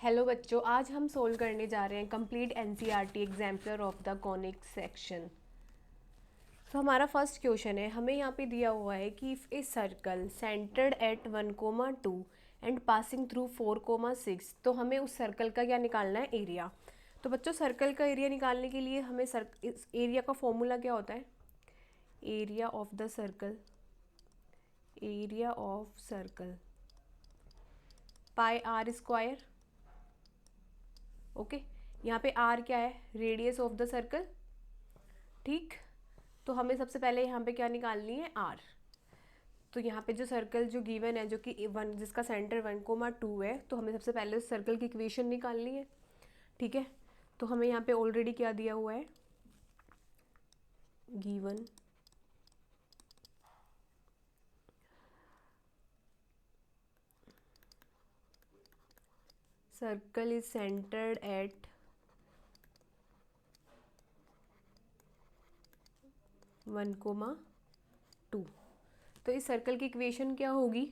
Hello बच्चों, आज हम सोल्व करने जा रहे हैं complete NCERT exemplar of the conic section. तो हमारा फर्स्ट क्वेश्चन है, हमें यहाँ पे दिया हुआ है कि if a circle centred at 1,2 and passing through 4,6, तो हमें उस सर्कल का क्या निकालना है, एरिया। तो बच्चों सर्कल का एरिया निकालने के लिए हमें इस एरिया का फॉर्मूला क्या होता है, area of the circle, area of circle pi r square. Okay, यहाँ पे आर क्या है, रेडियस ऑफ द सर्कल। ठीक, तो हमें सबसे पहले यहाँ पे क्या निकालनी है, आर। तो यहाँ पे जो सर्कल जो गिवन है, जो कि वन, जिसका सेंटर 1,2 है, तो हमें सबसे पहले उस सर्कल की इक्वेशन निकालनी है। ठीक है, तो हमें यहाँ पे ऑलरेडी क्या दिया हुआ है, given circle is centred at 1,2। तो इस सर्कल की इक्वेशन क्या होगी,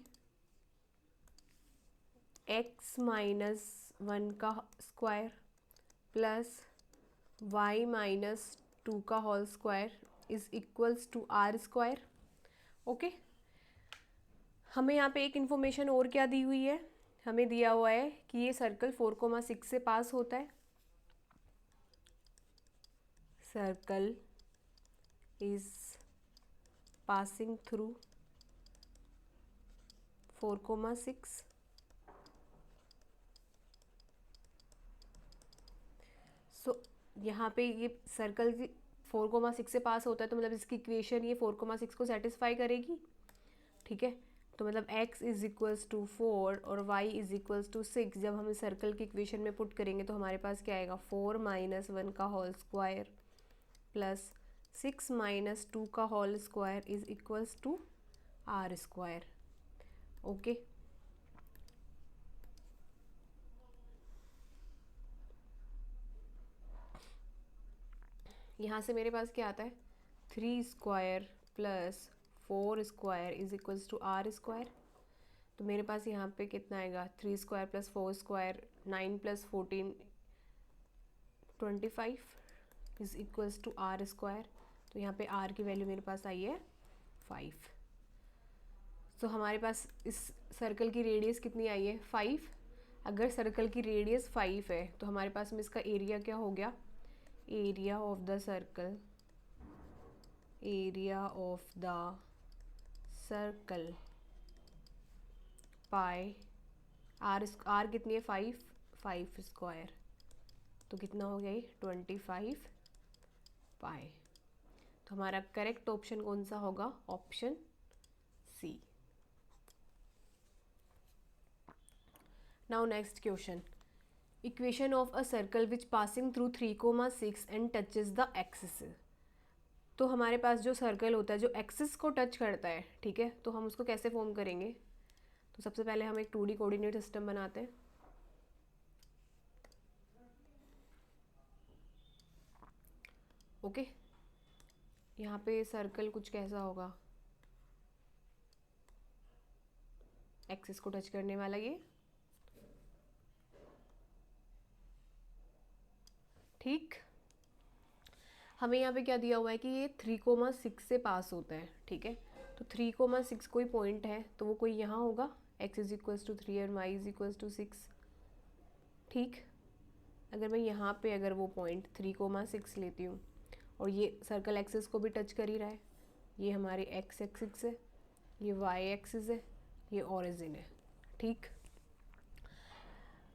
x माइनस 1 का स्क्वायर प्लस y माइनस 2 का whole square is equals to r square. Okay, हमें यहाँ पे एक इन्फॉर्मेशन और क्या दी हुई है, हमें दिया हुआ है कि ये सर्कल 4,6 से पास होता है। Circle is passing through 4,6। सो यहाँ पे ये सर्कल 4,6 से पास होता है, तो मतलब इसकी इक्वेशन ये 4,6 को सेटिस्फाई करेगी। ठीक है, तो मतलब x इज इक्वल्स टू 4 और y इज इक्वल्स टू 6 जब हम इस सर्कल की इक्वेशन में पुट करेंगे तो हमारे पास क्या आएगा, 4 माइनस 1 का होल स्क्वायर प्लस 6 माइनस 2 का whole square is equals to r square. Okay, यहाँ से मेरे पास क्या आता है, 3 square plus 4 square is equals to r square. तो मेरे पास यहाँ पे कितना आएगा, 3 square plus 4 square 9 plus 14 25 is equals to r square. तो यहाँ पे आर की वैल्यू मेरे पास आई है 5। तो हमारे पास इस सर्कल की रेडियस कितनी आई है, 5। अगर सर्कल की रेडियस 5 है तो हमारे पास में इसका एरिया क्या हो गया, area of the circle, area of the circle pi r कितनी है, 5 स्क्वायर, तो कितना हो गया ये 25 पाई। तो हमारा करेक्ट ऑप्शन कौन सा होगा, option C. Now next question, equation of a circle which passing through 3,6 and touches the axis. तो हमारे पास जो सर्कल होता है जो एक्सिस को टच करता है, ठीक है, तो हम उसको कैसे फॉर्म करेंगे। तो सबसे पहले हम एक 2D कोऑर्डिनेट सिस्टम बनाते हैं। ओके, यहाँ पे सर्कल कुछ कैसा होगा, एक्सिस को टच करने वाला ये। ठीक, हमें यहाँ पे क्या दिया हुआ है कि ये 3,6 से पास होता है। ठीक है, तो 3,6 कोई पॉइंट है तो वो कोई यहाँ होगा, x इज इक्वल्स टू 3 और y इज इक्वल्स टू 6। ठीक, अगर मैं यहाँ पे अगर वो पॉइंट 3,6 लेती हूँ और ये सर्कल एक्सिस को भी टच कर ही रहा है, ये हमारी x एक्सिस है, ये y एक्सिस है, ये ओरिजिन है। ठीक,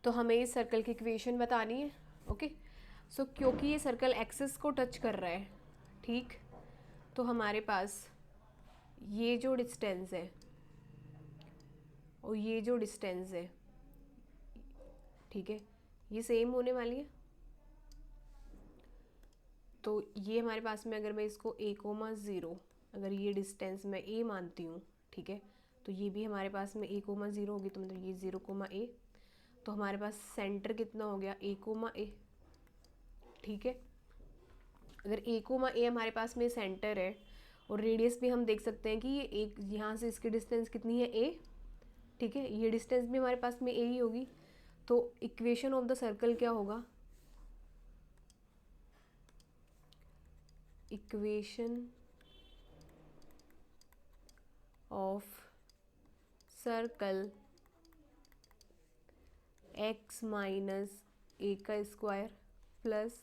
तो हमें इस सर्कल की इक्वेशन बतानी है। ओके, सो क्योंकि ये सर्कल एक्सिस को टच कर रहा है, ठीक, तो हमारे पास ये जो डिस्टेंस है और ये जो डिस्टेंस है, ठीक है, ये सेम होने वाली है। तो ये हमारे पास में अगर मैं इसको a,0 अगर ये डिस्टेंस मैं a मानती हूँ, ठीक है, तो ये भी हमारे पास में a,0 होगी, तो मतलब ये 0,a। तो हमारे पास सेंटर कितना हो गया, a,a। ठीक है, अगर a,a हमारे पास में सेंटर है और रेडियस भी हम देख सकते हैं कि ये एक, यहाँ से इसकी डिस्टेंस कितनी है a। ठीक है, ये डिस्टेंस भी हमारे पास में a ही होगी। तो इक्वेशन ऑफ द सर्कल क्या होगा, equation of circle x minus a का square plus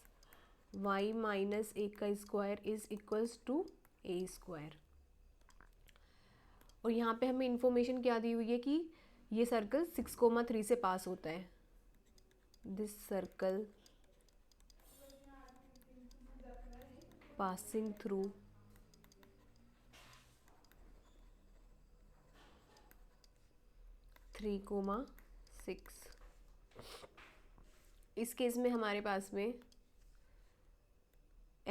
y minus a का square is equals to A square. और यहाँ पे हमें इंफॉर्मेशन क्या दी हुई है कि ये सर्कल 6,3 से पास होता है। This circle passing through 3,6। इस केस में हमारे पास में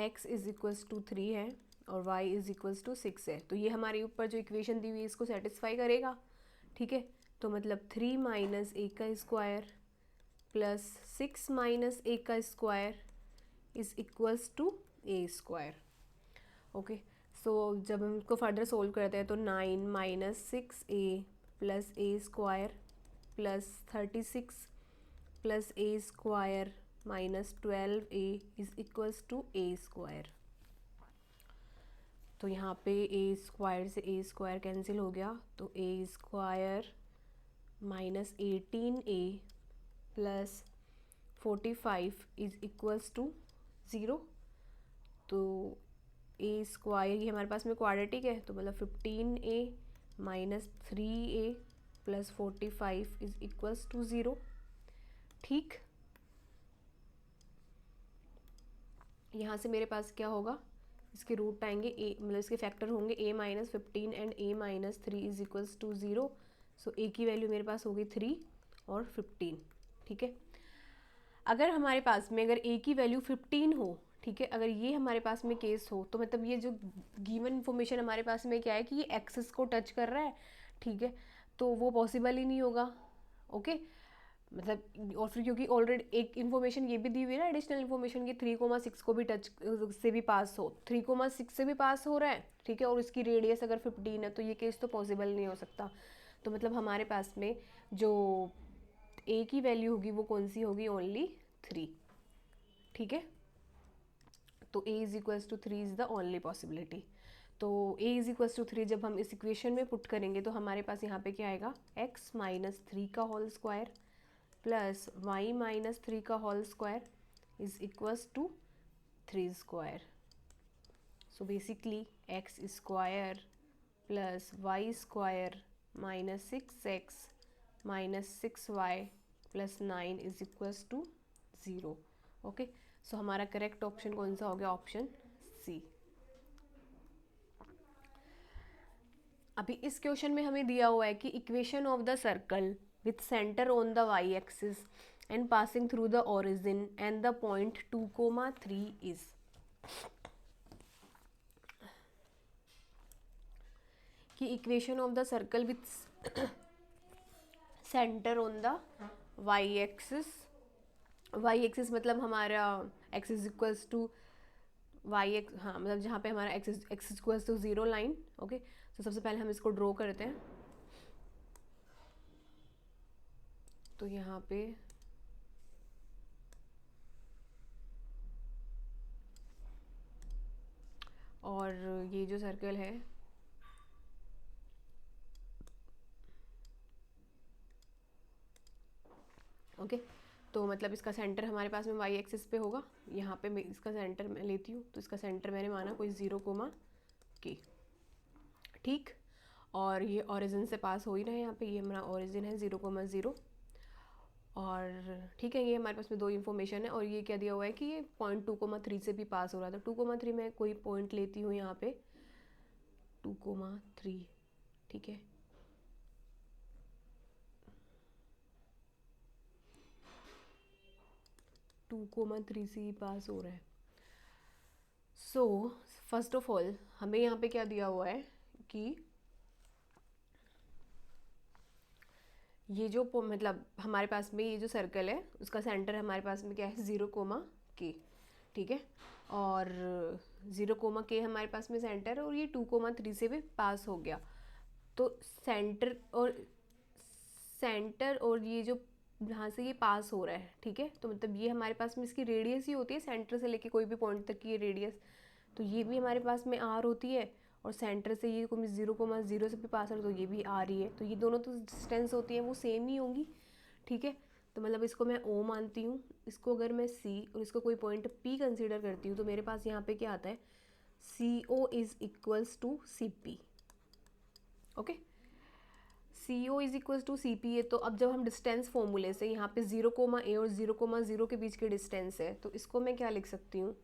x इज इक्वल्स टू 3 है और y इज इक्वल्स टू 6 है, तो ये हमारे ऊपर जो इक्वेशन दी हुई है इसको सेटिस्फाई करेगा। ठीक है, तो मतलब 3 माइनस ए का स्क्वायर प्लस 6 माइनस ए का square is equals to A square. Okay, so जब हम इसको फर्दर सोल्व करते हैं तो 9 minus 6a plus a square plus 36 plus a square minus 12a is equals to A square. तो यहाँ पे ए स्क्वायर से ए स्क्वायर कैंसिल हो गया, तो a square minus 18a plus 45 is equals to 0। तो ए स्क्वायर ये हमारे पास में क्वाड्रेटिक है, तो मतलब 15a minus 3a plus 45 is equals to 0। ठीक, यहाँ से मेरे पास क्या होगा, इसके रूट आएंगे ए, मतलब इसके फैक्टर होंगे a minus 15 and a minus 3 is equals to 0। So a की वैल्यू मेरे पास होगी 3 और 15। ठीक है, अगर हमारे पास में अगर a की वैल्यू 15 हो, ठीक है, अगर ये हमारे पास में केस हो, तो मतलब ये जो गिवन इन्फॉर्मेशन हमारे पास में क्या है कि ये एक्सिस को टच कर रहा है। ठीक है, तो वो पॉसिबल ही नहीं होगा। ओके, मतलब और फिर क्योंकि ऑलरेडी एक इन्फॉर्मेशन ये भी दी हुई है ना, एडिशनल इन्फॉर्मेशन की 3,6 को भी टच से भी पास हो, 3,6 से भी पास हो रहा है। ठीक है, और इसकी रेडियस अगर 15 है, तो ये केस तो पॉसिबल नहीं हो सकता। तो मतलब हमारे पास में जो a की वैल्यू होगी वो कौन सी होगी, ओनली 3। ठीक है, तो a is equals to 3 is the only possibility. तो a इज इक्वल्स टू 3 जब हम इस इक्वेशन में पुट करेंगे तो हमारे पास यहाँ पे क्या आएगा, x माइनस 3 का whole square plus y minus 3 का whole square is equals to 3 square. So basically x square plus y square minus 6x minus 6y plus 9 is equals to 0। Okay, so हमारा करेक्ट ऑप्शन कौन सा हो गया, option C. अभी इस question में हमें दिया हुआ है कि equation of the circle with centre on the y axis and passing through the origin and the point 2,3 is. कि equation of the circle with centre on the y axis, y axis मतलब हमारा x is equals to y x, हाँ मतलब जहाँ पे हमारा x equals to 0 line. Okay, तो सबसे पहले हम इसको ड्रॉ करते हैं। तो यहाँ पे और ये जो सर्कल है ओके, तो मतलब इसका सेंटर हमारे पास में वाई एक्सिस पे होगा। यहाँ पे मैं इसका सेंटर मैं लेती हूँ, तो इसका सेंटर मैंने माना कोई 0,k। ठीक, और ये ओरिजिन से पास हो ही रहा है, यहाँ पे ये हमारा ओरिजिन है 0,0। और ठीक है, ये हमारे पास में दो इन्फॉर्मेशन है, और ये क्या दिया हुआ है कि ये पॉइंट 2,3 से भी पास हो रहा था। 2,3 में कोई पॉइंट लेती हूँ यहाँ पे 2,3। ठीक है, टू कोमा 3 से ही पास हो रहा है। सो फर्स्ट ऑफ ऑल हमें यहाँ पे क्या दिया हुआ है कि ये जो मतलब हमारे पास में ये जो सर्कल है उसका सेंटर हमारे पास में क्या है 0,k। ठीक है, और 0,k हमारे पास में सेंटर है, और ये 2,3 से भी पास हो गया। तो सेंटर और ये जो जहाँ से ये पास हो रहा है, ठीक है। तो मतलब ये हमारे पास में इसकी रेडियस ही होती है, सेंटर से लेके कोई भी पॉइंट तक की ये रेडियस। तो ये भी हमारे पास में आर होती है, और सेंटर से ये 0,0 से भी पास है तो ये भी आ रही है। तो ये दोनों तो डिस्टेंस होती है वो सेम ही होंगी, ठीक है। तो मतलब इसको मैं ओ मानती हूँ, इसको अगर मैं सी और इसको कोई पॉइंट पी कंसीडर करती हूँ तो मेरे पास यहाँ पे क्या आता है, C O is equals to C P. Okay, C O is equals to C P है। तो अब जब हम डिस्टेंस फॉर्मूले से यहाँ पे 0,a और 0,0 के बीच की डिस्टेंस है, तो इसको मैं क्या लिख सकती हूँ,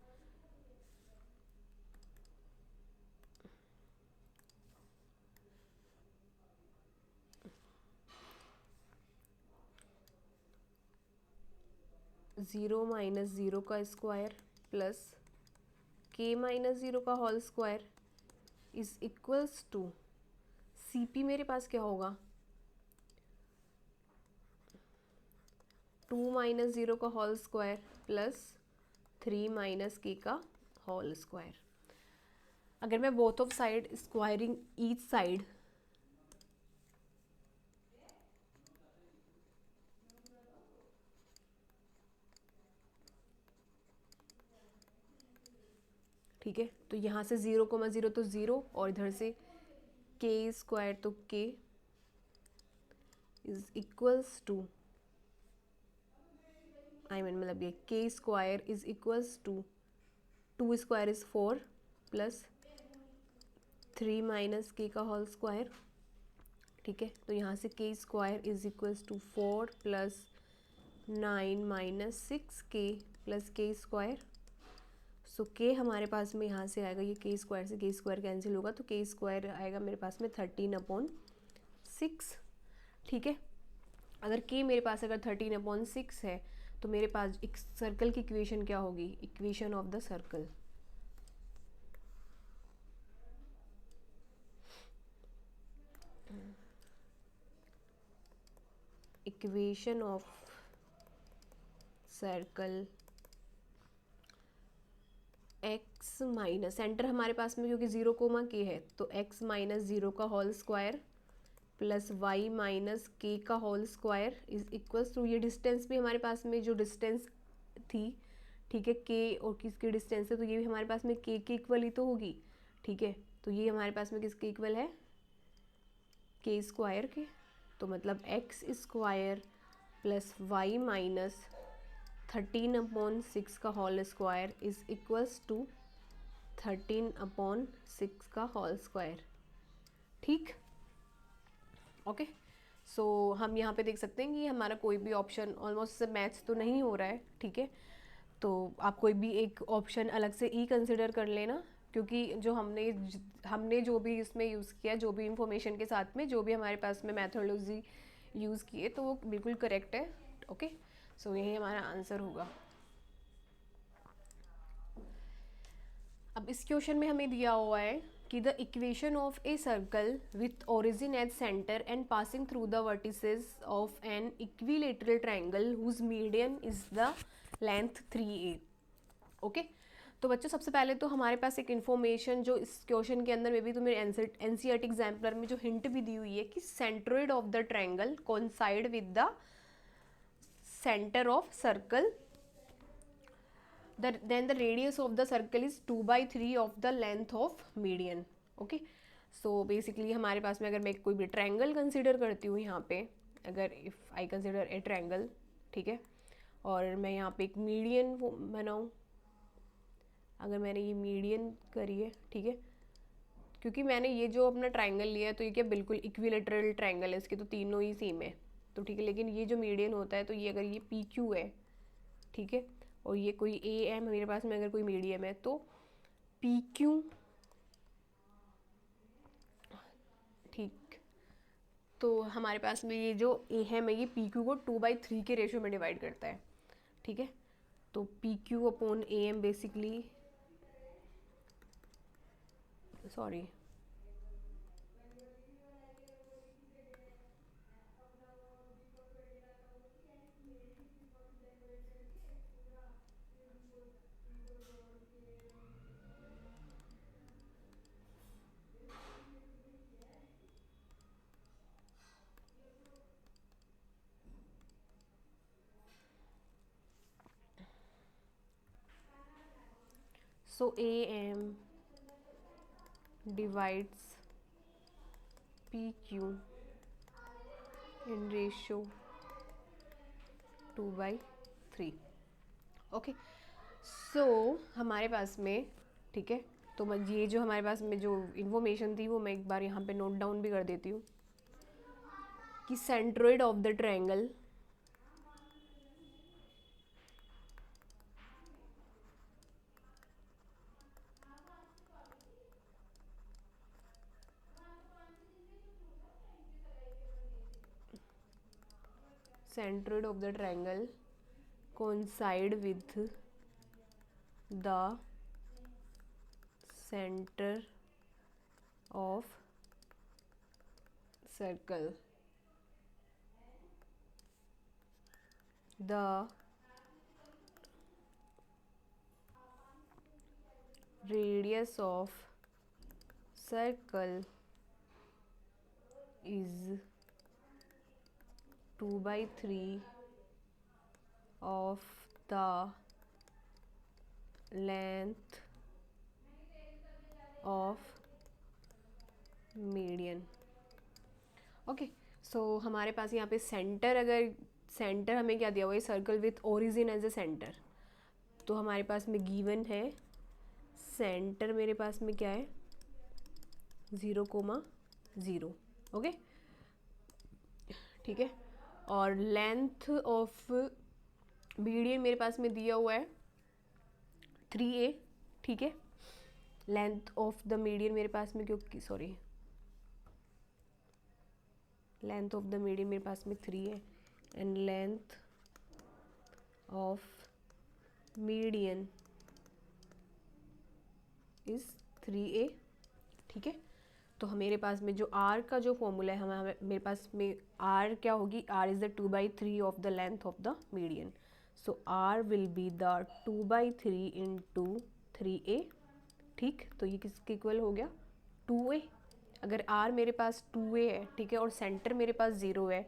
ज़ीरो माइनस ज़ीरो का square plus k minus zero का whole square is equals to C P. मेरे पास क्या होगा, 2 माइनस ज़ीरो का whole square plus 3 minus k का होल स्क्वायर। अगर मैं both of side squaring each side, ठीक है, तो यहाँ से 0,0 तो 0 और इधर से के स्क्वायर तो के इज इक्वल्स टू, मतलब ये k square is equals to 2 square is 4 plus 3 minus k का होल स्क्वायर, ठीक है। तो यहाँ से k square is equals to 4 plus 9 minus 6 k plus K square. सो के हमारे पास में यहाँ से आएगा, ये के स्क्वायर से के स्क्वायर कैंसिल होगा, तो के स्क्वायर आएगा मेरे पास में 13/6, ठीक है। अगर के मेरे पास अगर 13/6 है तो मेरे पास एक सर्कल की इक्वेशन क्या होगी, equation of the circle, equation of circle x minus, centre हमारे पास में क्योंकि 0,k है तो x माइनस 0 का whole square plus y minus k का whole square is equals to, ये डिस्टेंस भी हमारे पास में जो डिस्टेंस थी, ठीक है, k और किसकी डिस्टेंस है, तो ये भी हमारे पास में k के इक्वल ही तो होगी, ठीक है। तो ये हमारे पास में किसके इक्वल है, k स्क्वायर के। तो मतलब x square plus y minus 13/6 का whole square is equals to 13/6 का होल स्क्वायर, ठीक। ओके, सो हम यहाँ पे देख सकते हैं कि हमारा कोई भी ऑप्शन ऑलमोस्ट मैच तो नहीं हो रहा है, ठीक है। तो आप कोई भी एक ऑप्शन अलग से ई कंसिडर कर लेना, क्योंकि जो हमने जो भी इसमें यूज़ किया, जो भी इंफॉर्मेशन के साथ में जो भी हमारे पास में मैथोडोलॉजी यूज़ किए, तो वो बिल्कुल करेक्ट है। ओके, सो यही हमारा आंसर होगा। अब इस क्वेश्चन में हमें दिया हुआ है कि the equation of a circle with origin at centre and passing through the vertices of an equilateral triangle whose median is the length 3a। Okay, तो बच्चों सबसे पहले तो हमारे पास एक इन्फॉर्मेशन जो इस क्वेश्चन के अंदर में भी तुम्हें एनसीईआरटी एग्जाम्पलर में जो हिंट भी दी हुई है कि centroid of the triangle coincide with the centre of circle, then the radius of the circle is 2/3 of the length of median। Okay, so basically हमारे पास में अगर मैं कोई भी ट्रायंगल कंसिडर करती हूँ यहाँ पे, अगर if I consider a triangle, ठीक है, और मैं यहाँ पे एक मीडियन बनाऊँ, अगर मैंने ये मीडियन करी है, ठीक है, क्योंकि मैंने ये जो अपना ट्रायंगल लिया है तो ये क्या बिल्कुल इक्विलेटरल ट्रायंगल है, इसके तो तीनों ही सेम है, तो ठीक है। लेकिन ये जो मीडियन होता है तो ये अगर ये पी क्यू है, ठीक है, और ये कोई ए एम मेरे पास में अगर कोई मीडियम है, तो पी क्यू, ठीक, तो हमारे पास में ये जो ए है ये पी क्यू को 2/3 के रेशियो में डिवाइड करता है, ठीक है। तो P Q upon A M basically, sorry, So AM divides PQ in ratio 2/3. Okay, so हमारे पास में, ठीक है, तो मैं ये जो हमारे पास में जो इन्फॉर्मेशन थी वो मैं एक बार यहाँ पे नोट डाउन भी कर देती हूँ कि centroid of the triangle coincide with the center of circle. The radius of circle is 2/3 of the length of median. Okay, so हमारे पास यहाँ पे सेंटर, अगर सेंटर हमें क्या दिया हुआ है, circle with origin as a centre, तो हमारे पास में गिवन है सेंटर मेरे पास में क्या है 0,0. ओके, ठीक है, और लेंथ ऑफ मीडियन मेरे पास में दिया हुआ है 3a. ठीक है, लेंथ ऑफ द मीडियन मेरे पास में, क्योंकि sorry, length of the median मेरे पास में 3 है and length of median is 3a. ठीक है, तो मेरे पास में जो r का जो फॉर्मूला है, हमें मेरे पास में r क्या होगी, r is the 2/3 of the length of the median. So r will be the 2/3 into 3a. ठीक, तो ये किसके इक्वल हो गया 2a. अगर r मेरे पास 2a है, ठीक है, और सेंटर मेरे पास 0 है,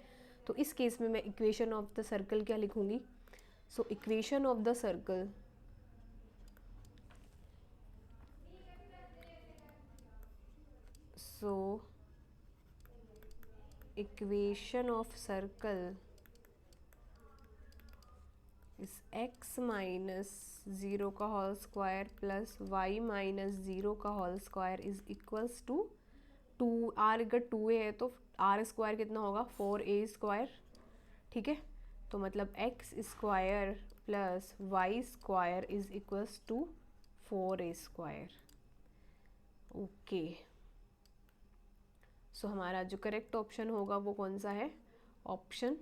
तो इस केस में मैं इक्वेशन ऑफ द सर्कल क्या लिखूंगी. So equation of the circle equation of circle is x minus 0 का whole square plus y minus 0 का whole square is equals to 2. r अगर 2a है तो r स्क्वायर कितना होगा 4a स्क्वायर. ठीक है, तो मतलब x square plus y square is equals to 4a square. Okay, so हमारा जो करेक्ट ऑप्शन होगा वो कौन सा है, option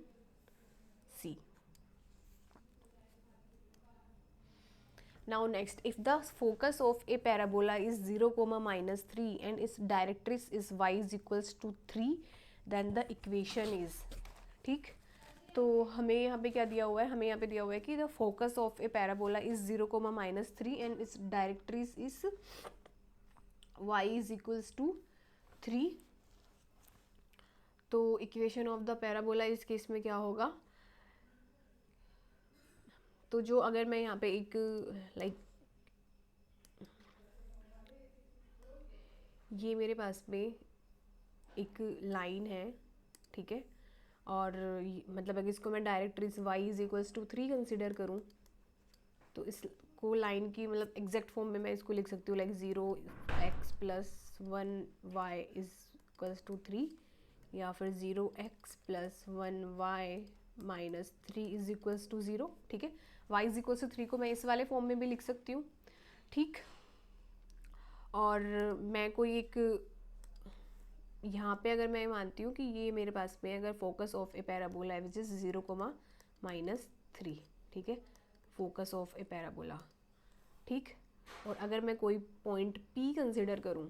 C. Now next, if the focus of a parabola is 0,-3 and its directrix is y is equals to 3, then the equation is. ठीक, तो हमें यहाँ पे क्या दिया हुआ है, हमें यहाँ पे दिया हुआ है कि the focus of a parabola is 0,-3 and its directrix is y is equals to 3. तो इक्वेशन ऑफ द पैराबोला इस केस में क्या होगा, तो जो अगर मैं यहाँ पे एक लाइक ये मेरे पास में एक लाइन है, ठीक है, और मतलब अगर इसको मैं directrix y is equals to 3 consider करूँ, तो इसको लाइन की मतलब एग्जैक्ट फॉर्म में मैं इसको लिख सकती हूँ like 0x + 1y is equals to 3, या फिर 0x + 1y - 3 is equals to 0. ठीक है, y इज इक्वल्स टू 3 को मैं इस वाले फॉर्म में भी लिख सकती हूँ. ठीक, और मैं कोई एक यहाँ पे अगर मैं मानती हूँ कि ये मेरे पास में अगर फोकस ऑफ ए पैराबोला है विच इज़ 0,-3. ठीक है, फोकस ऑफ ए पैराबोला. ठीक, और अगर मैं कोई पॉइंट P कंसिडर करूँ,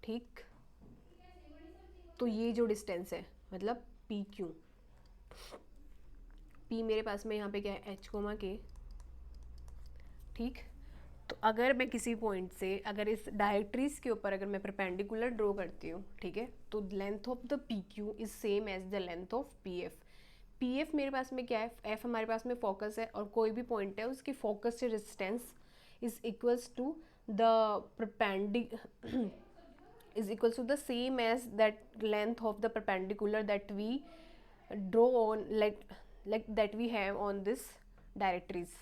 ठीक, तो ये जो डिस्टेंस है मतलब PQ, P मेरे पास में यहाँ पे क्या है H, ठीक, तो अगर मैं किसी पॉइंट से अगर इस डायरेक्ट्रिक्स के ऊपर अगर मैं परपेंडिकुलर ड्रॉ करती हूँ, ठीक है, तो length of the PQ is same as the length of PF. P F मेरे पास में क्या है, एफ हमारे पास में फोकस है और कोई भी पॉइंट है उसकी फोकस से distance is equals to the is equals to the same as that length of the perpendicular that we draw on like that we have on this directories.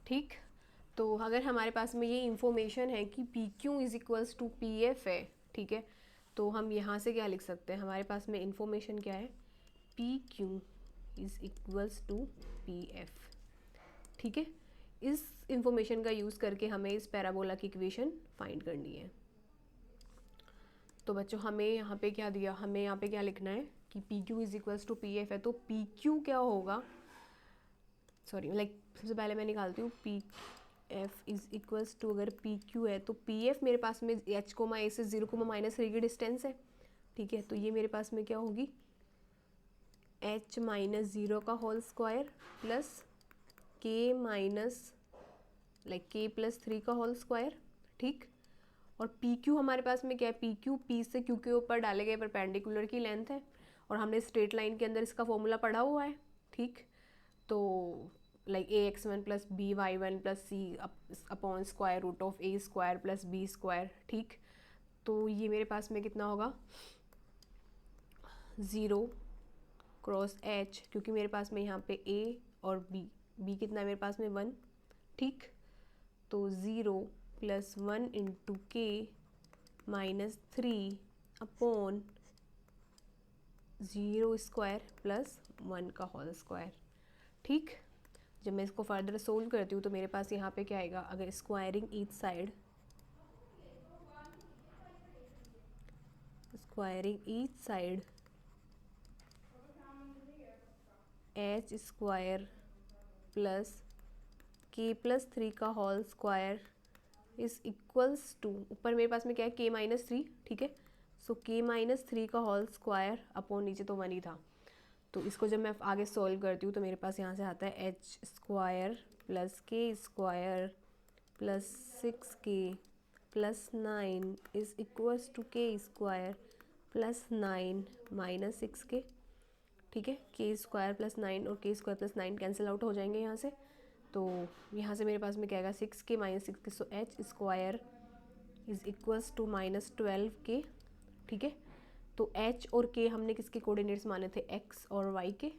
ठीक, तो अगर हमारे पास में ये इंफॉर्मेशन है कि P Q is equals to P F है, ठीक है, तो हम यहाँ से क्या लिख सकते हैं, हमारे पास में इंफॉर्मेशन क्या है, P Q is equals to P F. ठीक है, इस इंफॉर्मेशन का यूज़ करके हमें इस पैराबोला की इक्वेशन फाइंड करनी है. तो बच्चों हमें यहाँ पे क्या दिया, हमें यहाँ पे क्या लिखना है कि P Q is equals to P F है, तो पी क्यू क्या होगा, सॉरी सबसे पहले मैं निकालती हूँ P F is equals to, अगर पी क्यू है तो पी एफ मेरे पास में एच कोमा ए से 0,-3 की डिस्टेंस है. ठीक है, तो ये मेरे पास में क्या होगी, h माइनस 0 का whole square plus k minus k plus 3 का होल स्क्वायर. ठीक, और पी क्यू हमारे पास में क्या है, पी क्यू पी से क्यू के ऊपर डाले गए परपेंडिकुलर की लेंथ है और हमने स्ट्रेट लाइन के अंदर इसका फॉर्मूला पढ़ा हुआ है. ठीक, तो a x one plus b y one plus c upon square root of a square plus b square. ठीक, तो ये मेरे पास में कितना होगा, 0 क्रॉस एच, क्योंकि मेरे पास में यहाँ पे ए और बी कितना है मेरे पास में 1. ठीक, तो 0 प्लस 1 इंटू के माइनस 3 अपॉन 0 स्क्वायर प्लस 1 का होल स्क्वायर. ठीक, जब मैं इसको फर्दर सोल्व करती हूँ तो मेरे पास यहाँ पे क्या आएगा, अगर squaring each side H square plus K plus 3 का whole square is equals to, ऊपर मेरे पास में क्या है के माइनस 3. ठीक है, सो के माइनस 3 का होल स्क्वायर अपॉन नीचे तो 1 ही था. तो इसको जब मैं आगे सॉल्व करती हूँ तो मेरे पास यहाँ से आता है H square plus K square plus 6k plus 9 is equals to K square plus 9 minus 6k. ठीक है, के स्क्वायर प्लस 9 और के स्क्वायर प्लस 9 कैंसिल आउट हो जाएंगे यहाँ से, तो यहाँ से मेरे पास में क्या आएगा 6k minus 6k, so H square is equals to minus 12k. ठीक है, तो h और k हमने किसके कोऑर्डिनेट्स माने थे, x और y के,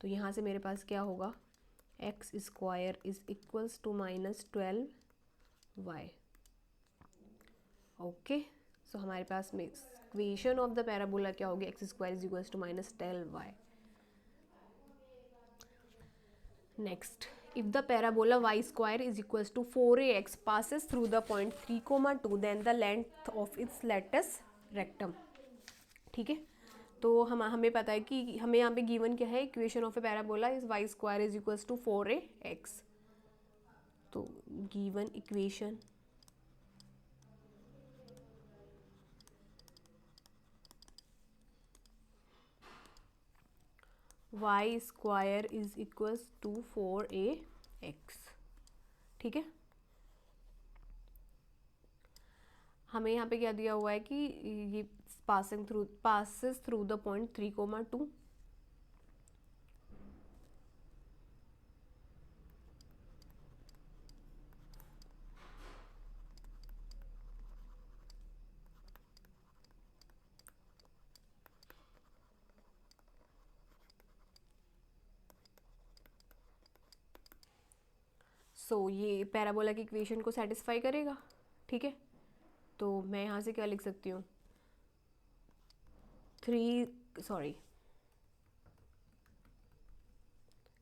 तो यहाँ से मेरे पास क्या होगा, x square is equals to minus 12y. Okay, so हमारे पास में इक्वेशन ऑफ द पैराबोला क्या होगी, x square is equals to minus 12y. Next, if the parabola y square is equals to 4ax passes through the point 3,2 then the length of its lattice rectum. ठीक है, तो हमें पता है कि हमें यहाँ पे गिवन क्या है, equation of a parabola is y square is equals to 4ax. तो given equation y square is equals to 4ax. ठीक है, हमें यहाँ पे क्या दिया हुआ है कि ये passes through the point 3,2. सो ये पैराबोला की इक्वेशन को सेटिस्फाई करेगा. ठीक है, तो मैं यहाँ से क्या लिख सकती हूँ,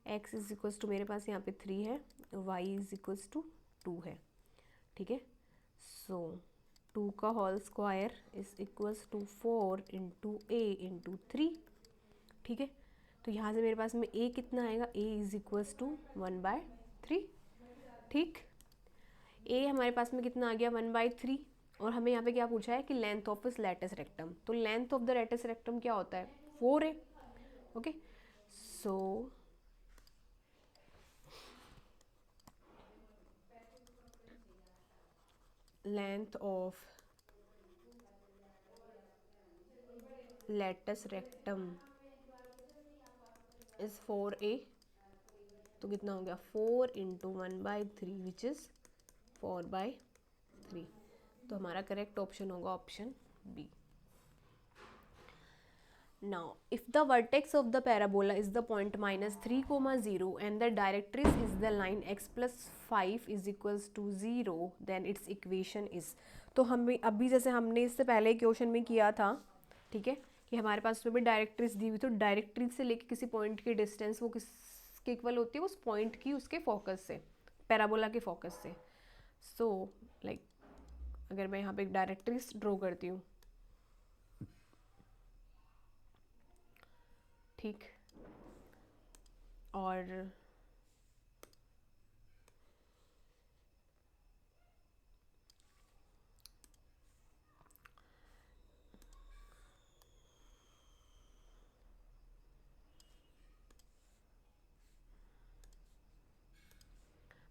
x इज इक्वल्स टू मेरे पास यहाँ पे 3 है, y इज इक्वल्स टू 2 है. ठीक है, सो 2 का whole square is equals to 4 into A into 3. ठीक है, तो यहाँ से मेरे पास में a कितना आएगा, a इज इक्वल्स टू 1/3. ठीक, a हमारे पास में कितना आ गया 1/3, और हमें यहाँ पे क्या पूछा है कि लेंथ ऑफ इस लैटिस रेक्टम, तो length of the latus rectum क्या होता है 4 है. Okay, so length of latus rectum is 4a, तो कितना हो गया 4 इंटू 1/3 विच इज़ 4/3। तो हमारा करेक्ट ऑप्शन होगा option B. Now, if the vertex of the parabola is the point -3, 0 and the directrix is the line x plus 5 is equals to 0, then its equation is, तो हमें अभी जैसे हमने इससे पहले क्वेश्चन में किया था, ठीक है, कि हमारे पास उसमें भी डायरेक्ट्रिक्स दी हुई, तो डायरेक्ट्रिक्स से लेके किसी पॉइंट की डिस्टेंस वो किसके इक्वल होती है, उस पॉइंट की उसके फोकस से, पैराबोला के फोकस से। सो लाइक अगर मैं यहाँ पे एक डायरेक्ट्रिक्स ड्रॉ करती हूँ, ठीक, और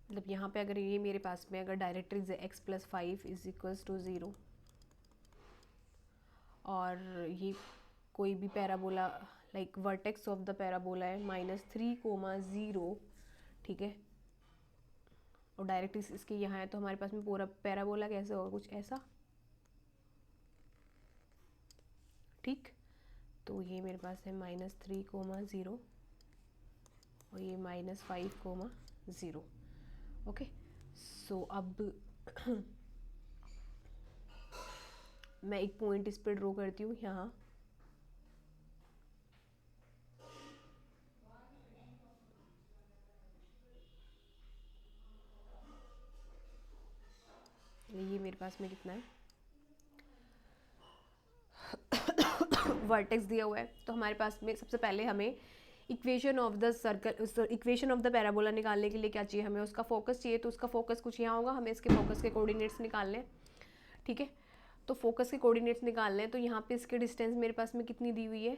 मतलब यहाँ पे अगर ये मेरे पास में अगर डायरेक्ट्रिक्स है x + 5 इज इक्वल्स टू 0, और ये कोई भी parabola like vertex of the parabola है -3, 0, ठीक है, और डायरेक्ट्रिक्स इसके यहाँ है, तो हमारे पास में पूरा पैराबोला कैसे होगा, कुछ ऐसा, ठीक। तो ये मेरे पास है -3, 0 और ये -5, 0। ओके, सो अब मैं एक पॉइंट इस पर ड्रॉ करती हूँ यहाँ, ये मेरे पास में कितना है वर्टेक्स दिया हुआ है, तो हमारे पास में सबसे पहले हमें equation of the circle, equation of the parabola निकालने के लिए क्या चाहिए, हमें उसका फोकस चाहिए, तो उसका फोकस कुछ यहाँ होगा, हमें इसके फोकस के कोऑर्डिनेट्स निकालने हैं, ठीक है। तो फोकस के कोऑर्डिनेट्स निकालने हैं, तो यहाँ पे इसके डिस्टेंस मेरे पास में कितनी दी हुई है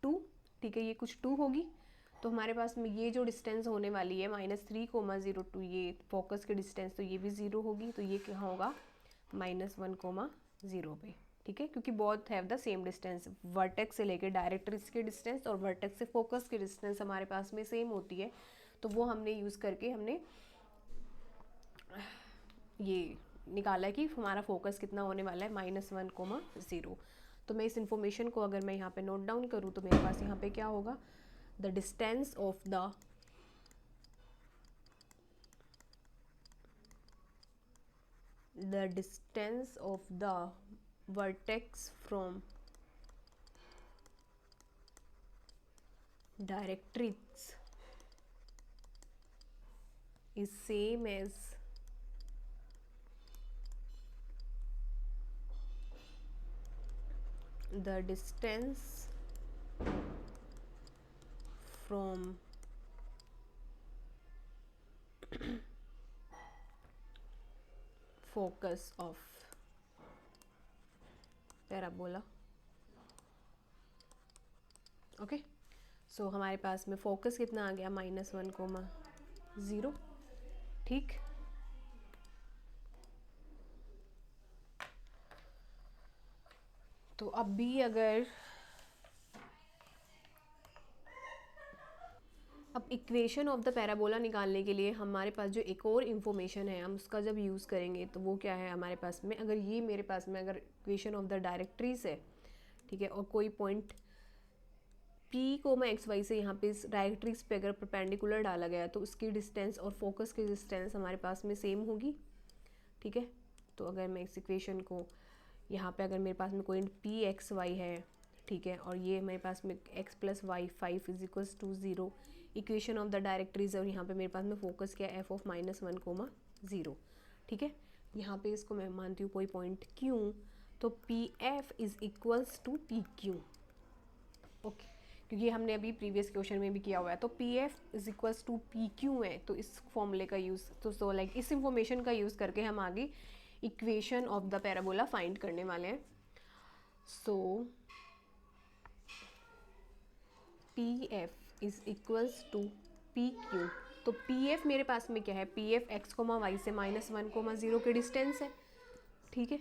2, ठीक है, ये कुछ 2 होगी, तो हमारे पास में ये जो डिस्टेंस होने वाली है -3, 0 टू ये फोकस के डिस्टेंस, तो ये भी 0 होगी, तो ये क्या होगा -1, 0 पे, ठीक है, क्योंकि both have the same distance, vertex से लेके डायरेक्ट्रिक्स की डिस्टेंस और वर्टेक्स से फोकस की डिस्टेंस हमारे पास में सेम होती है, तो वो हमने यूज़ करके हमने ये निकाला है कि हमारा फोकस कितना होने वाला है -1, 0। तो मैं इस इंफॉर्मेशन को अगर मैं यहाँ पे नोट डाउन करूँ, तो मेरे पास यहाँ पे क्या होगा, the distance of the vertex from directrix is same as the distance from focus of parabola. Okay, so हमारे पास में फोकस कितना आ गया -1, 0, ठीक। तो अब भी अगर अब इक्वेशन ऑफ द पैराबोला निकालने के लिए हमारे पास जो एक और इन्फॉर्मेशन है, हम उसका जब यूज़ करेंगे, तो वो क्या है हमारे पास में, अगर ये मेरे पास में अगर इक्वेशन ऑफ द डायरेक्ट्रिक्स है, ठीक है, और कोई पॉइंट P, XY से यहाँ पे इस डायरेक्ट्रिक्स पे अगर परपेंडिकुलर डाला गया, तो उसकी डिस्टेंस और फोकस की डिस्टेंस हमारे पास में सेम होगी, ठीक है। तो अगर मैं इस इक्वेशन को यहाँ पे अगर मेरे पास में कोई PXY है, ठीक है, और ये मेरे पास में x + y 5 = 0, equation of the directrix, और यहाँ पे मेरे पास में फोकस क्या है f of -1, 0, ठीक है। यहाँ पे इसको मैं मानती हूँ कोई पॉइंट Q, तो PF = PQ, ओके, क्योंकि हमने अभी प्रीवियस क्वेश्चन में भी किया हुआ है, तो PF = PQ है, तो इस फॉर्मूले का यूज़, तो लाइक इस इंफॉर्मेशन का यूज़ करके हम आगे equation of the parabola find करने वाले हैं। सो PF = PQ, तो PF मेरे पास में क्या है, PF x, y से -1, 0 के डिस्टेंस है, ठीक है।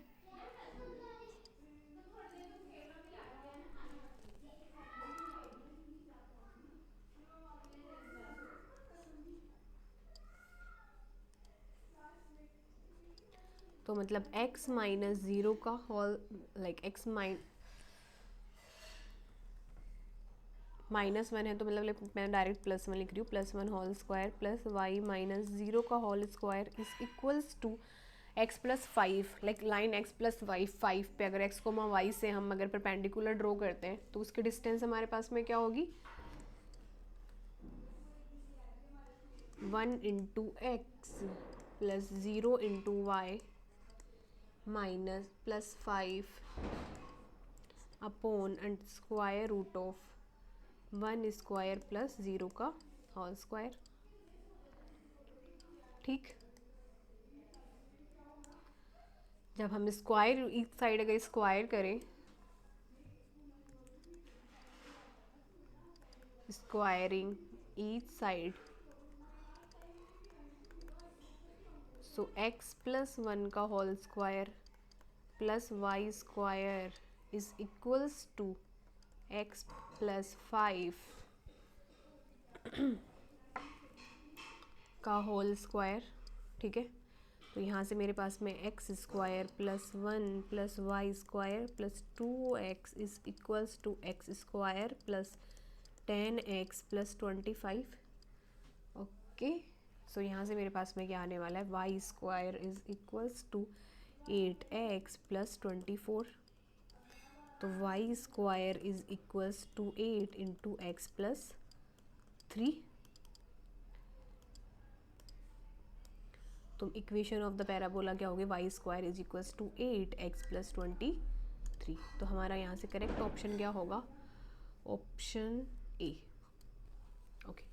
तो मतलब x माइनस 0 का होल लाइक x माइनस 1 है तो मतलब मैं डायरेक्ट +1 लिख रही हूँ, +1 whole square plus y minus 0 का whole square is equals to x plus 5, like line x plus Y 5 पे अगर x कोमा y से हम अगर परपेंडिकुलर ड्रॉ करते हैं तो उसकी डिस्टेंस हमारे पास में क्या होगी, 1 into x plus 0 into Y minus plus 5 upon and square root of 1 square plus 0 का होल स्क्वायर। ठीक, जब हम स्क्वायर इस साइड अगर स्क्वायर करें, squaring each side, so x plus 1 का whole square plus Y square is equals to x plus 5 का whole square. ठीक है, तो यहाँ से मेरे पास में x square plus 1 plus Y square plus 2x is equals to x square plus 10x plus 25। Okay, so यहाँ से मेरे पास में क्या आने वाला है, y square is equals to 8x plus 24। तो y square is equals to 8 into x plus 3। तो इक्वेशन ऑफ द पैराबोला क्या होगी, y square is equals to 8x plus 23। तो हमारा यहाँ से करेक्ट ऑप्शन क्या होगा, option A. Okay,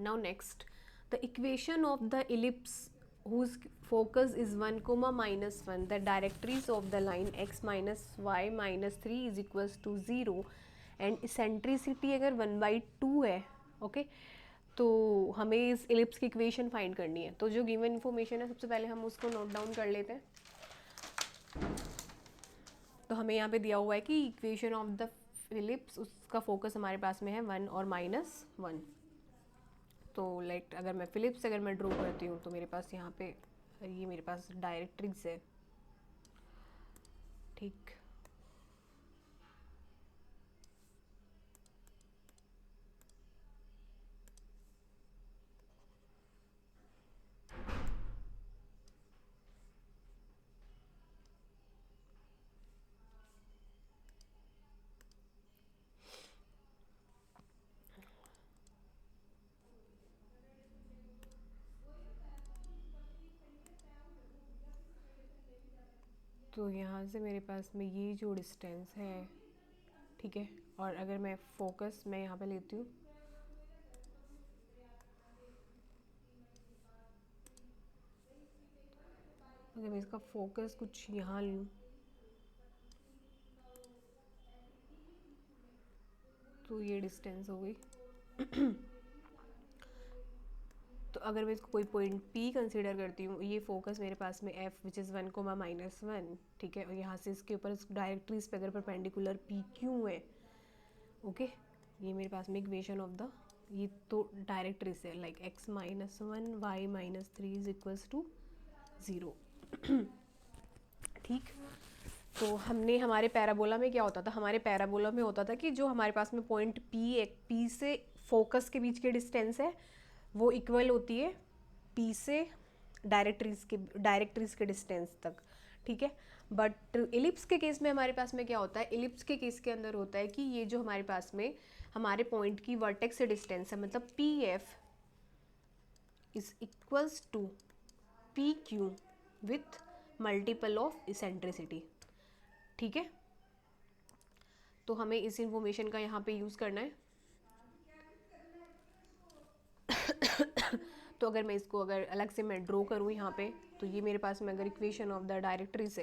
now next, the equation of the ellipse whose focus is 1 comma minus 1, the directories of the line x minus y minus 3 is equals to 0 and eccentricity अगर 1/2 है। Okay, तो हमें इस ellipse की equation find करनी है। तो जो गिवन इन्फॉर्मेशन है सबसे पहले हम उसको नोट डाउन कर लेते हैं। तो हमें यहाँ पे दिया हुआ है कि इक्वेशन ऑफ द इलिप्स, उसका फोकस हमारे पास में है 1 और -1। तो लाइक अगर मैं फिलिप्स अगर मैं ड्रॉ करती हूँ तो मेरे पास यहाँ पे ये मेरे पास डायरेक्ट्रिक्स है। ठीक, तो यहाँ से मेरे पास में ये जो डिस्टेंस है, ठीक है, और अगर मैं फोकस मैं यहाँ पे लेती हूँ, अगर मैं इसका फोकस कुछ यहाँ लूँ तो ये डिस्टेंस हो गई। तो अगर मैं इसको कोई पॉइंट P कंसीडर करती हूँ, ये फोकस मेरे पास में F विच इज़ 1 कोमा -1, ठीक है, और यहाँ से इसके ऊपर डायरेक्ट्रीज पे अगर परपेंडिकुलर PQ है, ओके, ये मेरे पास में इक्वेशन ऑफ द, ये तो डायरेक्ट्रीज है like x minus 1 Y minus 3 is equals to 0। ठीक, तो हमने हमारे पैराबोला में क्या होता था, हमारे पैराबोला में होता था कि जो हमारे पास में पॉइंट P से फोकस के बीच की डिस्टेंस है वो इक्वल होती है P से डायरेक्ट्रीज के डिस्टेंस तक। ठीक है, बट इलिप्स के केस में हमारे पास में क्या होता है, इलिप्स के केस के अंदर होता है कि ये जो हमारे पास में हमारे पॉइंट की वर्टेक्स से डिस्टेंस है, मतलब PF is equals to PQ with multiple of eccentricity. ठीक है, तो हमें इस इंफॉर्मेशन का यहाँ पे यूज़ करना है। तो अगर मैं इसको अगर अलग से मैं ड्रॉ करूँ यहाँ पे, तो ये मेरे पास में अगर इक्वेशन ऑफ द डायरेक्टरी से,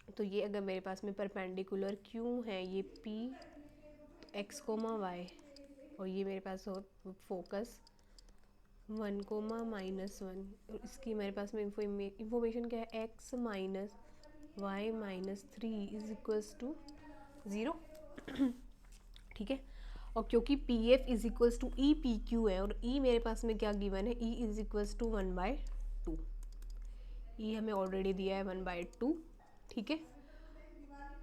तो ये अगर मेरे पास में परपेंडिकुलर क्यों है ये P x कोमा y, और ये मेरे पास हो फोकस 1 कोमा -1, और इसकी मेरे पास में इंफॉर्मेशन क्या है, x minus y minus 3 is equals to 0, ठीक है। और क्योंकि P F is equals to E P Q है, और ई मेरे पास में क्या गिवन है, ई इज इक्वल्स टू 1/2, ई हमें ऑलरेडी दिया है 1/2, ठीक है।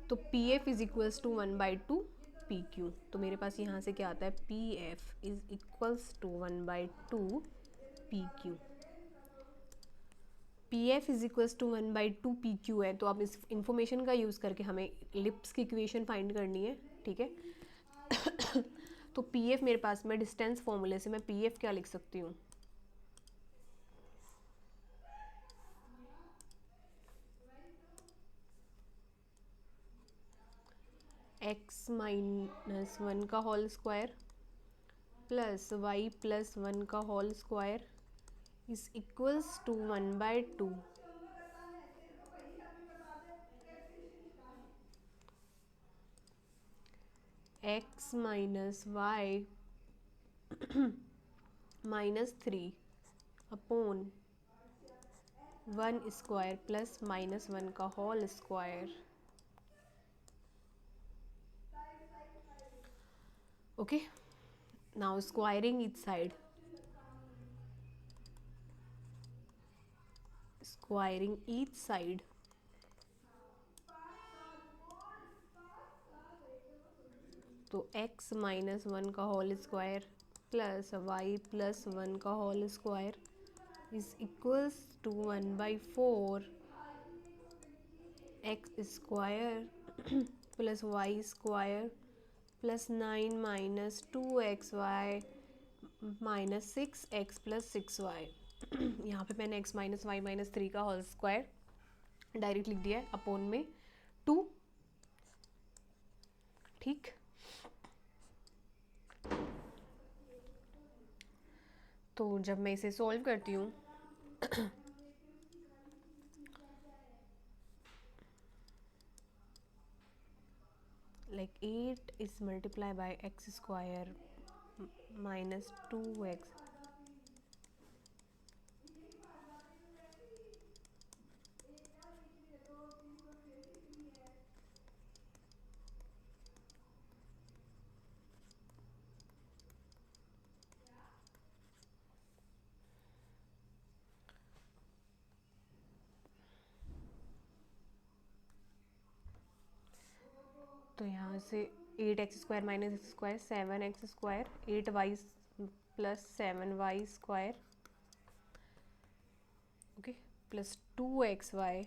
तो P F is equals to 1/2 P Q, तो मेरे पास यहाँ से क्या आता है, P F is equals to 1/2 P Q. P F is equals to 1/2 P Q है, तो अब इस इंफॉर्मेशन का यूज़ करके हमें इलिप्स की इक्वेशन फाइंड करनी है, ठीक है। तो पी एफ मेरे पास में डिस्टेंस फॉर्मूले से मैं पी एफ क्या लिख सकती हूँ, एक्स माइनस 1 का whole square plus Y plus 1 का whole square is equals to 1/2 X minus Y minus 3 upon 1 square plus minus 1 का whole square, okay. Now squaring each side, squaring each side, तो x minus 1 का whole square plus Y plus 1 का whole square is equals to 1/4 X square plus Y square plus 9 minus 2xy minus 6x plus 6y। यहाँ पे मैंने x minus Y minus 3 का whole square direct लिख दिया है upon में 2, ठीक। तो जब मैं इसे सॉल्व करती हूँ like 8 is multiplied by x square minus 2x तो यहाँ से 8x square minus x square 7x square 8y plus 7y square, okay, plus 2xy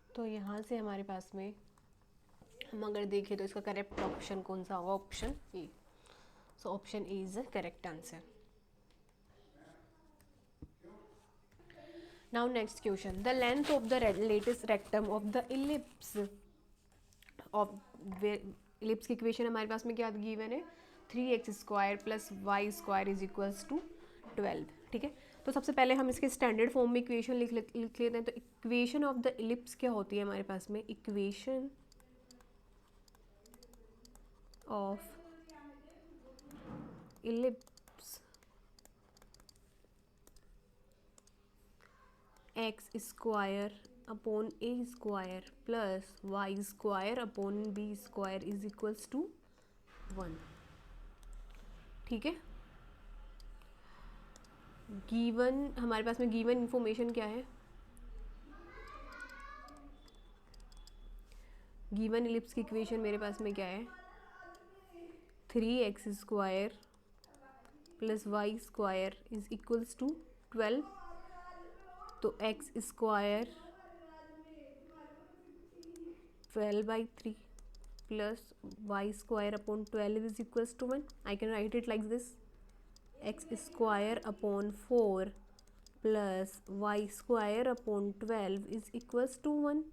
तो यहाँ से हमारे पास में हम अगर देखें तो इसका करेक्ट ऑप्शन कौन सा होगा, option A. So option A is the correct answer. Now next question, the length of the latus rectum of the ellipse of ellipse की इक्वेशन हमारे पास में क्या गिवन है, 3x square plus Y square is equals to 12, ठीक है। तो सबसे पहले हम इसके स्टैंडर्ड फॉर्म में इक्वेशन लिख लेते हैं। तो इक्वेशन ऑफ द इलिप्स क्या होती है हमारे पास में, equation of ellipse X square upon A square plus Y square upon B square is equals to 1, ठीक है। गिवन हमारे पास में गिवन इंफॉर्मेशन क्या है, गिवन इलिप्स की इक्वेशन मेरे पास में क्या है, 3x square plus Y square is equals to 12, तो x square 12/3 plus Y square upon 12 is equals to 1। I can write it like this, X square upon 4 plus Y square upon 12 is equals to 1।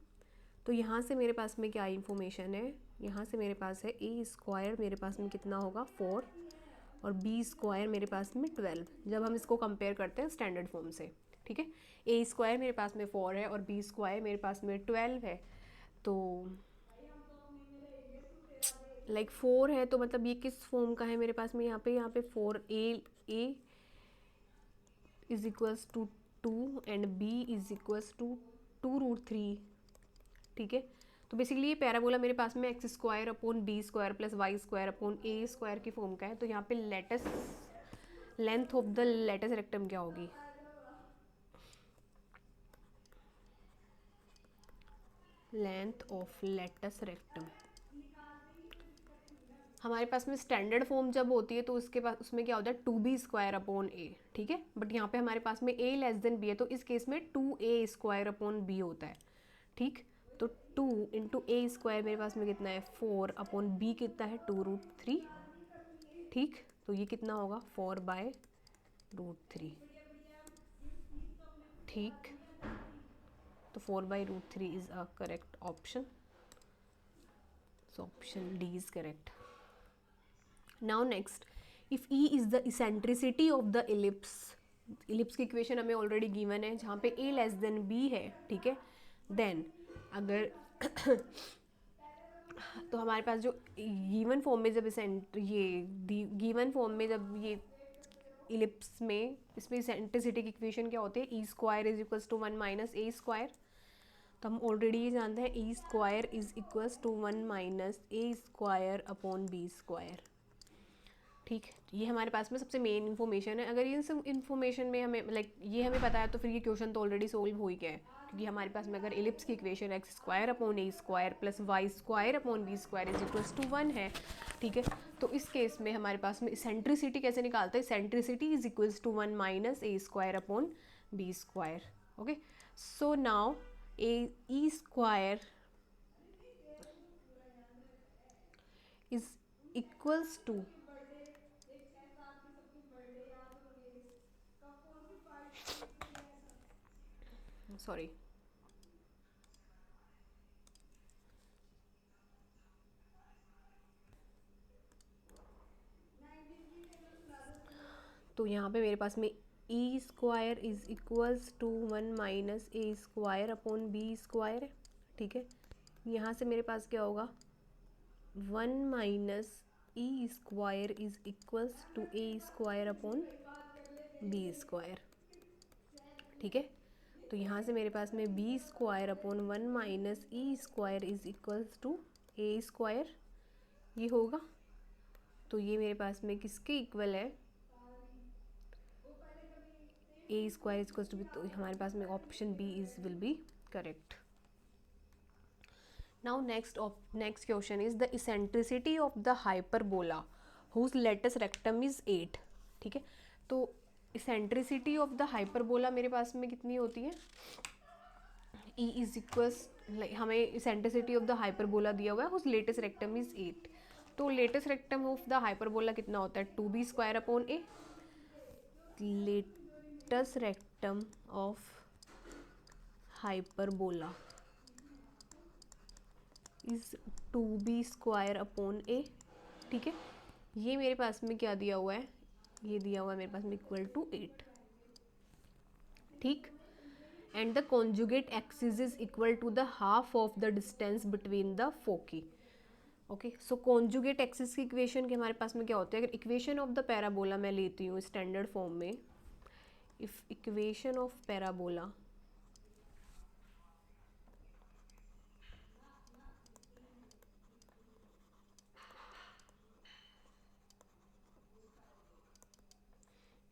तो यहाँ से मेरे पास में क्या information है, यहाँ से मेरे पास है ए स्क्वायर मेरे पास में कितना होगा 4 और बी स्क्वायर मेरे पास में 12, जब हम इसको कंपेयर करते हैं स्टैंडर्ड फॉर्म से, ठीक है। ए स्क्वायर मेरे पास में 4 है और बी स्क्वायर मेरे पास में 12 है, तो लाइक 4 है तो मतलब ये किस फॉर्म का है मेरे पास में, यहाँ पे 4 a is equals to 2 and b is equals to 2√3, ठीक है। तो बेसिकली ये पैराबोला मेरे पास में x square upon B square plus Y square upon ए स्क्वायर की फॉर्म का है। तो यहाँ पे latus length of the latus rectum क्या होगी, लेंथ ऑफ लेटस रेक्टम हमारे पास में स्टैंडर्ड फॉर्म जब होती है तो उसके पास उसमें क्या होता है 2b स्क्वायर अपॉन ए, ठीक है। बट यहाँ पे हमारे पास में a लेस देन b है तो इस केस में 2a स्क्वायर अपॉन b होता है, ठीक। तो 2 इंटू ए स्क्वायर मेरे पास में कितना है 4 अपॉन b कितना है 2√3, ठीक। तो ये कितना होगा 4/√3, ठीक। तो 4/√3 is a correct option, so option D is correct. Now next, if E is the eccentricity of the ellipse, ellipse की इक्वेशन हमें ऑलरेडी गिवन है जहाँ पे A लेस देन B है, ठीक है। देन अगर तो हमारे पास जो गिवन फॉर्म में जब ये गिवन फॉर्म में जब ये इलिप्स में इसमें इसेंट्रिसिटी की इक्वेशन क्या होती है, e square is equals to 1 minus a square. तो हम ऑलरेडी ये जानते हैं e square is equals to 1 minus a square upon B square, ठीक। ये हमारे पास में सबसे मेन इन्फॉर्मेशन है। अगर ये सब इन्फॉर्मेशन में हमें ये हमें पता है तो फिर ये क्वेश्चन तो ऑलरेडी सोल्व हो ही गया है, क्योंकि हमारे पास में अगर इलिप्स की equation X square upon A square plus Y square upon B square is equals to 1 है, ठीक है। तो इस केस में हमारे पास में सेंट्रिसिटी कैसे निकालते हैं, eccentricity is equals to 1 minus a square upon B square, okay. So now a square is equals to sorry तो यहाँ पे मेरे पास में e square is equals to 1 minus a square upon B square है, ठीक है। यहाँ से मेरे पास क्या होगा 1 minus E square is equals to A square upon B square, ठीक है। तो यहाँ से मेरे पास में B square upon 1 minus E square is equals to A square ये होगा। तो ये मेरे पास में किसके इक्वल है, a square is equals to b, तो हमारे पास में option B is will be correct. Now next question is the eccentricity of the hyperbola whose latus rectum is 8, ठीक है। तो इसेंट्रिसिटी ऑफ द हाइपरबोला मेरे पास में कितनी होती है, ई इज इक्वल्स हमें इसेंट्रिसिटी ऑफ द हाइपरबोला दिया हुआ है हुज लेटस रेक्टम इज 8। तो latus rectum of the hyperbola कितना होता है 2b square upon a, latus rectum of hyperbola is 2b square upon a, ठीक है। ये मेरे पास में क्या दिया हुआ है, ये दिया हुआ है मेरे पास में इक्वल टू 8, ठीक। And the conjugate axis is equal to the half of the distance between the foci, okay. So conjugate axis की इक्वेशन के हमारे पास में क्या होता है, अगर इक्वेशन ऑफ द पैराबोला मैं लेती हूँ स्टैंडर्ड फॉर्म में, इफ इक्वेशन ऑफ पैराबोला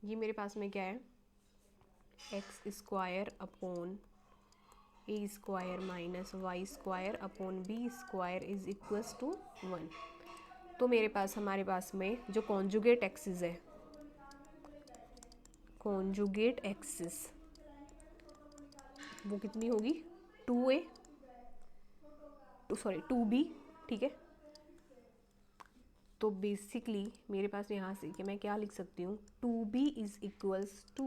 ये मेरे पास में क्या है X square upon A square minus Y square upon B square is equals to 1। तो मेरे पास हमारे पास में जो कॉन्जुगेट एक्सिस है, कॉन्जुगेट एक्सिस वो कितनी होगी 2a 2b, ठीक है। तो बेसिकली मेरे पास यहाँ से कि मैं क्या लिख सकती हूँ 2b is equals to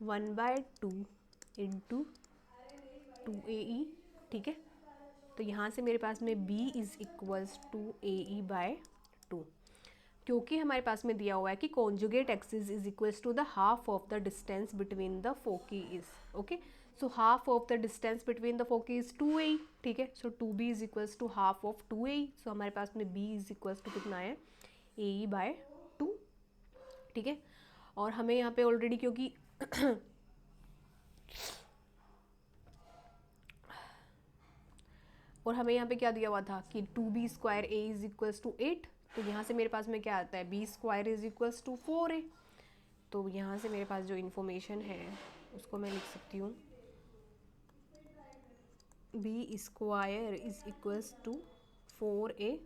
1/2 into 2ae, ठीक है। तो यहाँ से मेरे पास में b is equals to ae/2। क्योंकि हमारे पास में दिया हुआ है कि conjugate axis is equals to the half of the distance between the foci is okay. So half of the distance between the foci is 2a. ठीक है. So 2b is equals to half of 2a. So हमारे पास में b is equals to कितना है ae/2. ठीक है. और हमें यहाँ पे ऑलरेडी क्योंकि और हमें यहाँ पे क्या दिया हुआ था कि 2b² a is equals to 8. तो यहाँ से मेरे पास में क्या आता है b² is equals to 4a. तो यहाँ से मेरे पास जो इन्फॉर्मेशन है उसको मैं लिख सकती हूँ b² is equals to 4a.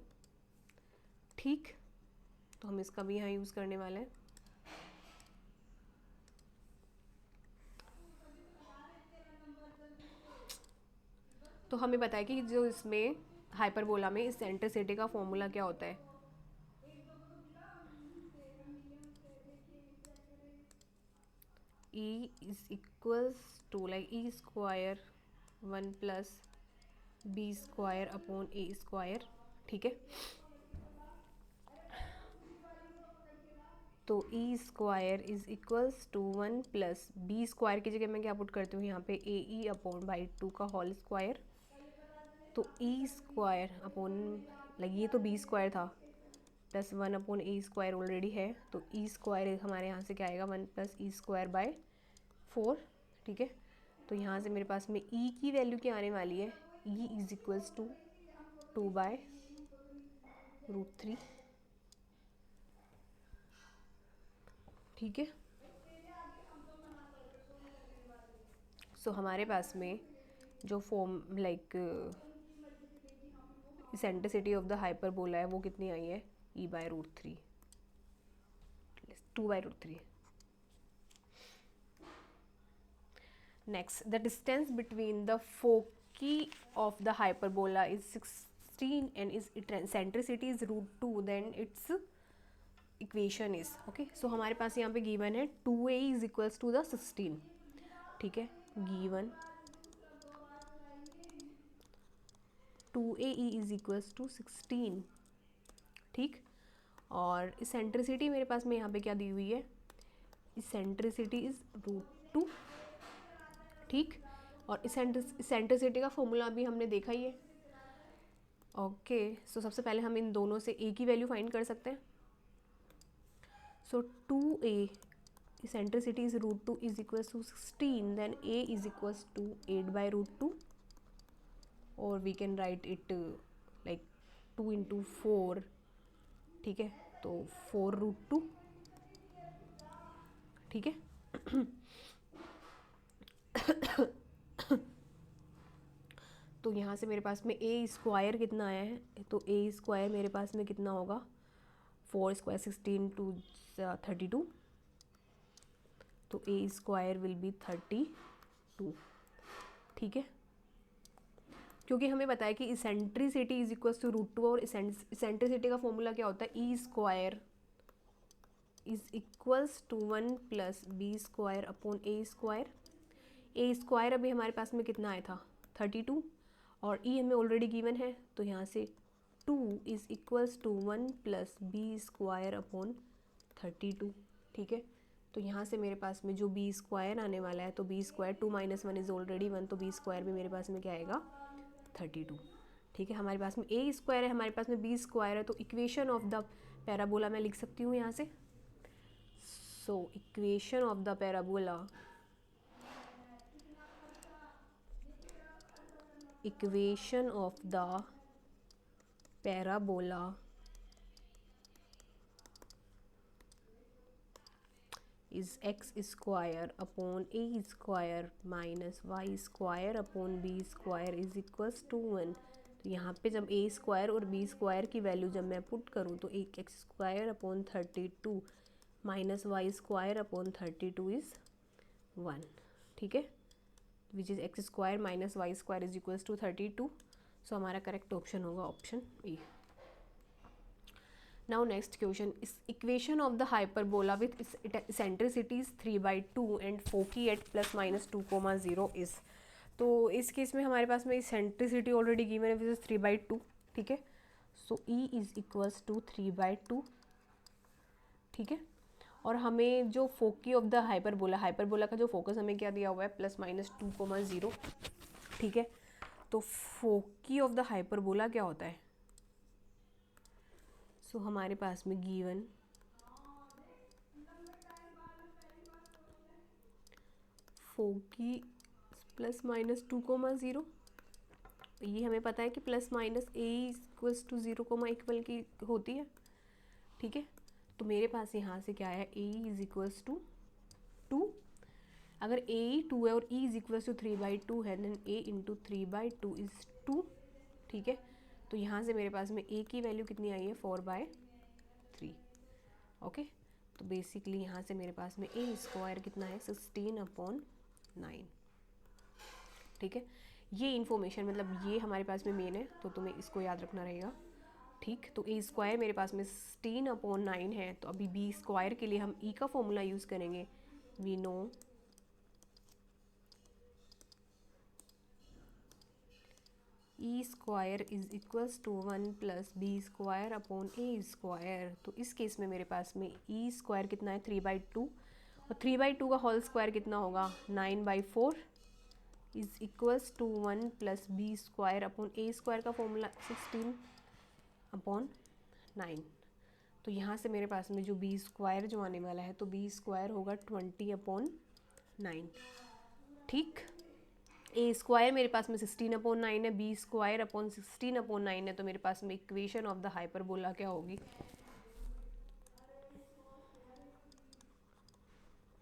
ठीक. तो हम इसका भी यहाँ यूज़ करने वाले हैं. तो हमें बताया कि जो इसमें हाइपरबोला में इस सेंट्रिसिटी का फॉर्मूला क्या होता है. E is equals to like e² 1 plus b² upon a². ठीक है. तो e² is equals to 1 plus b² की जगह मैं क्या पुट करती हूँ यहाँ पे ae/2 का होल स्क्वायर. तो e² अपॉन लाइक ये तो b² था प्लस 1 अपॉन a² ऑलरेडी है. तो e² हमारे यहाँ से क्या आएगा 1 प्लस e²/4. ठीक है. तो यहाँ से मेरे पास में e की वैल्यू क्या आने वाली है e इज इक्वल्स टू 2/√3. ठीक है. सो हमारे पास में जो form like eccentricity of the hyperbola है वो कितनी आई है e/√3 2/√3. Next the distance between the foci of the hyperbola is 16 and is eccentricity is √2. Then its equation is okay. So हमारे पास यहाँ पे गिवन है 2a is equals to the 16. ठीक है. Given 2ae is equals to 16. ठीक. और eccentricity मेरे पास में यहाँ पे क्या दी हुई है इसेंट्रिसिटी इज √2. ठीक. और इसेंट्रिसिटी का फॉर्मूला अभी हमने देखा ही है. ओके. सो सबसे पहले हम इन दोनों से a की वैल्यू फाइंड कर सकते हैं. So 2a eccentricity is √2 is equals to 16. Then a is equals to 8/√2. और we can write it like 2 into 4. ठीक है. तो 4√2. ठीक है. तो यहाँ से मेरे पास में a² कितना आया है तो a² मेरे पास में कितना होगा 4² 16 2 32. तो a² विल बी 32. ठीक है. क्योंकि हमें बताया कि इसेंट्रिसिटी इज इक्वल्स टू √2 और इसेंट्रिसिटी का फॉर्मूला क्या होता है e² is equals to 1 plus b² upon a². a² अभी हमारे पास में कितना आया था 32 और e हमें ऑलरेडी गिवन है. तो यहाँ से 2 is equals to 1 plus b² upon 32. ठीक है. तो यहाँ से मेरे पास में जो b² आने वाला है तो b² 2 - 1 इज ऑलरेडी 1. तो b² भी मेरे पास में क्या आएगा 32. ठीक है. हमारे पास में a² है हमारे पास में b² है. तो इक्वेशन ऑफ द पैराबोला मैं लिख सकती हूँ यहाँ से. So equation of the parabola is x² upon a² minus y² upon b² is equals to 1. तो यहाँ पे जब a² और b² की वैल्यू जब मैं पुट करूँ तो एक x² upon 32 minus y² upon 32 is 1. ठीक है. Which is x² minus y² is equals to 32. So हमारा करेक्ट ऑप्शन होगा option A. Now next question is equation of the hyperbola with eccentricities 3/2 and foci at ±2, 0 is. तो इस case में हमारे पास में इसेंट्रिसिटी ऑलरेडी गिवन है which is 3/2. ठीक है. सो E इज इक्वल्स टू 3/2 ठीक है। और हमें जो फोकी ऑफ द हाइपरबोला का जो फोकस हमें क्या दिया हुआ है, +-2, 0, ठीक है। तो फोकी ऑफ द हाइपरबोला क्या होता है, सो हमारे पास में गिवन फोकी +-2, 0, ये हमें पता है कि +-a=0, की होती है, ठीक है। तो मेरे पास यहाँ से क्या है, a=2, अगर a 2 है और e=3/2 है, देन a × 3/2 इज़ 2, ठीक है। तो यहाँ से मेरे पास में a की वैल्यू कितनी आई है, 4/3, ओके। तो बेसिकली यहाँ से मेरे पास में a² कितना है, 16/9, ठीक है। ये इन्फॉर्मेशन मतलब ये हमारे पास में मेन है, तो तुम्हें इसको याद रखना रहेगा, ठीक। तो a² मेरे पास में 16/9 है, तो अभी b² के लिए हम e का फॉर्मूला यूज़ करेंगे। We know e² = 1 + b²/a²। तो इस केस में मेरे पास में e² कितना है, 3/2, और 3/2 का होल स्क्वायर कितना होगा, 9/4 = 1 + b²/a² का फॉर्मूला 16/9। तो यहाँ से मेरे पास में जो b² जो आने वाला है, तो b² होगा 20/9, ठीक। a² मेरे पास में 16/9 है, b² 16/9 है, तो मेरे पास में इक्वेशन ऑफ द हाइपरबोला क्या होगी,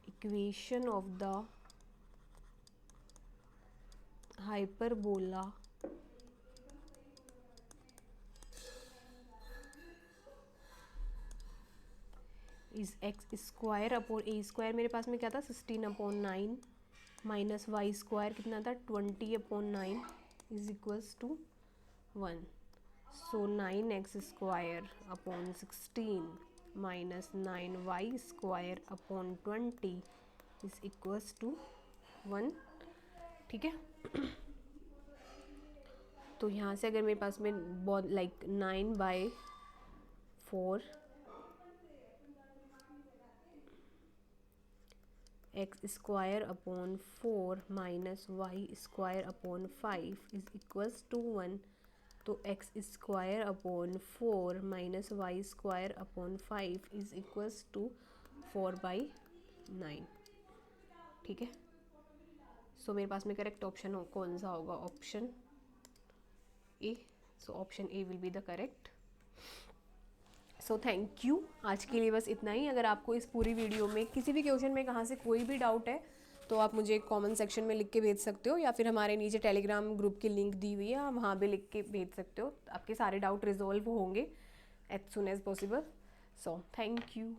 equation of the hyperbola is x²/a²। मेरे पास में क्या था, 16/9 माइनस y² कितना था, 20/9 = 1। सो 9x² माइनस 9y² 20 = 1, ठीक है। तो यहाँ से अगर मेरे पास में 9/4 x²/4 माइनस y²/5 = 1, तो x²/4 माइनस y²/5 = 4/9, ठीक है। सो मेरे पास में करेक्ट ऑप्शन कौन सा होगा, option A. So option A will be the correct. So thank you, आज के लिए बस इतना ही। अगर आपको इस पूरी वीडियो में किसी भी क्वेश्चन में कहाँ से कोई भी डाउट है, तो आप मुझे कमेंट सेक्शन में लिख के भेज सकते हो, या फिर हमारे नीचे टेलीग्राम ग्रुप की लिंक दी हुई है, आप वहाँ भी लिख के भेज सकते हो। आपके सारे डाउट रिजॉल्व होंगे as soon as possible. So thank you.